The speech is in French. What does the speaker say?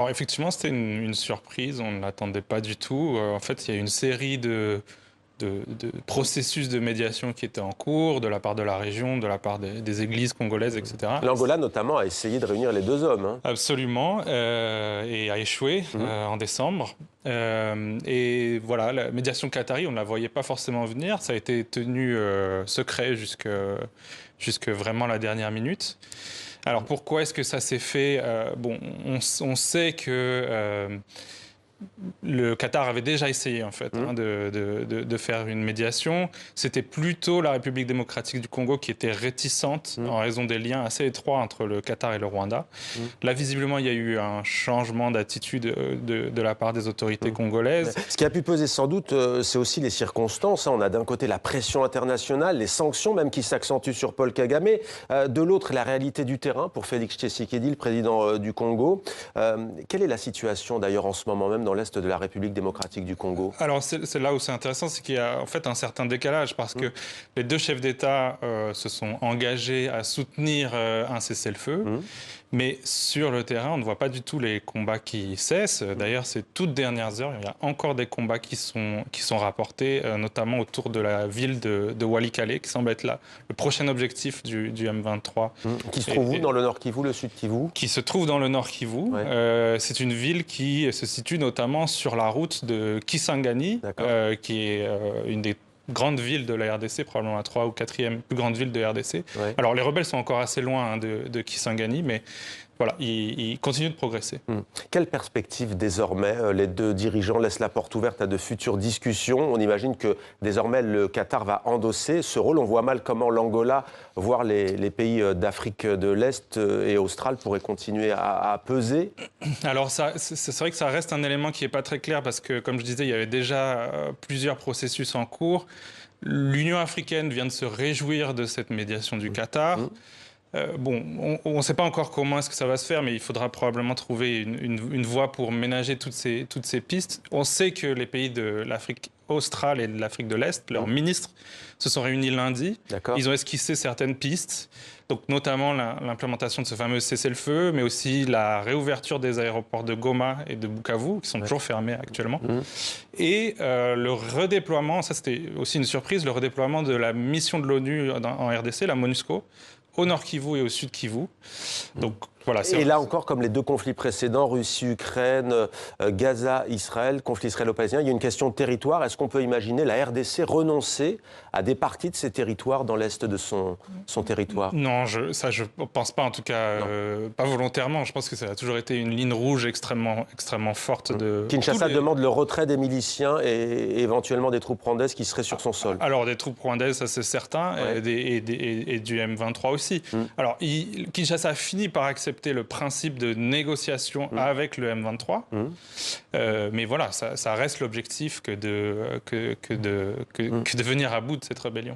Alors effectivement, c'était une surprise, on ne l'attendait pas du tout. En fait, il y a une série de processus de médiation qui étaient en cours de la part de la région, de la part des églises congolaises, etc. L'Angola, notamment, a essayé de réunir les deux hommes. Hein. Absolument, et a échoué en décembre. Et voilà, la médiation qatari, on ne la voyait pas forcément venir. Ça a été tenu secret jusque vraiment la dernière minute. Alors pourquoi est-ce que ça s'est fait? Bon, on sait que le Qatar avait déjà essayé en fait de faire une médiation. C'était plutôt la République démocratique du Congo qui était réticente en raison des liens assez étroits entre le Qatar et le Rwanda. Là, visiblement, il y a eu un changement d'attitude de la part des autorités congolaises. Ce qui a pu peser sans doute, c'est aussi les circonstances. On a d'un côté la pression internationale, les sanctions même qui s'accentuent sur Paul Kagame. De l'autre, la réalité du terrain pour Félix Tshisekedi, le président du Congo. Quelle est la situation d'ailleurs en ce moment même dans l'est de la République démocratique du Congo? Alors c'est là où c'est intéressant, c'est qu'il y a en fait un certain décalage parce que les deux chefs d'État se sont engagés à soutenir un cessez-le-feu. Mais sur le terrain, on ne voit pas du tout les combats qui cessent. D'ailleurs, ces toutes dernières heures, il y a encore des combats qui sont rapportés, notamment autour de la ville de Walikale, qui semble être le prochain objectif du M23. Qui se trouve où? Dans le Nord Kivu, le Sud Kivu? Qui se trouve dans le Nord Kivu. C'est une ville qui se situe notamment sur la route de Kisangani, qui est une des grande ville de la RDC, probablement la 3e ou 4e plus grande ville de RDC. Alors les rebelles sont encore assez loin de Kisangani, mais voilà, ils continuent de progresser. Quelle perspective désormais? Les deux dirigeants laissent la porte ouverte à de futures discussions. On imagine que désormais le Qatar va endosser ce rôle. On voit mal comment l'Angola, voire les pays d'Afrique de l'Est et australe pourraient continuer à peser. Alors c'est vrai que ça reste un élément qui n'est pas très clair parce que, comme je disais, il y avait déjà plusieurs processus en cours. L'Union africaine vient de se réjouir de cette médiation du Qatar. Bon, on ne sait pas encore comment est-ce que ça va se faire, mais il faudra probablement trouver une voie pour ménager toutes ces pistes. On sait que les pays de l'Afrique australe et de l'Afrique de l'Est, leurs ministres, se sont réunis lundi. Ils ont esquissé certaines pistes, donc notamment l'implémentation de ce fameux cessez-le-feu, mais aussi la réouverture des aéroports de Goma et de Bukavu, qui sont toujours fermés actuellement. Et le redéploiement, ça c'était aussi une surprise, le redéploiement de la mission de l'ONU en RDC, la MONUSCO, au Nord Kivu et au Sud Kivu. Donc, voilà, et là encore, comme les deux conflits précédents, Russie-Ukraine, Gaza-Israël, conflit israélo-palestinien, il y a une question de territoire. Est-ce qu'on peut imaginer la RDC renoncer à des parties de ses territoires dans l'est de son territoire? Non, ça je ne pense pas, en tout cas, pas volontairement. Je pense que ça a toujours été une ligne rouge extrêmement forte. Kinshasa demande le retrait des miliciens et éventuellement des troupes rwandaises qui seraient sur son sol. Alors des troupes rwandaises, ça c'est certain, et du M23 aussi. Alors Kinshasa finit par accepter le principe de négociation avec le M23, mais voilà, ça reste l'objectif que de venir à bout de cette rébellion.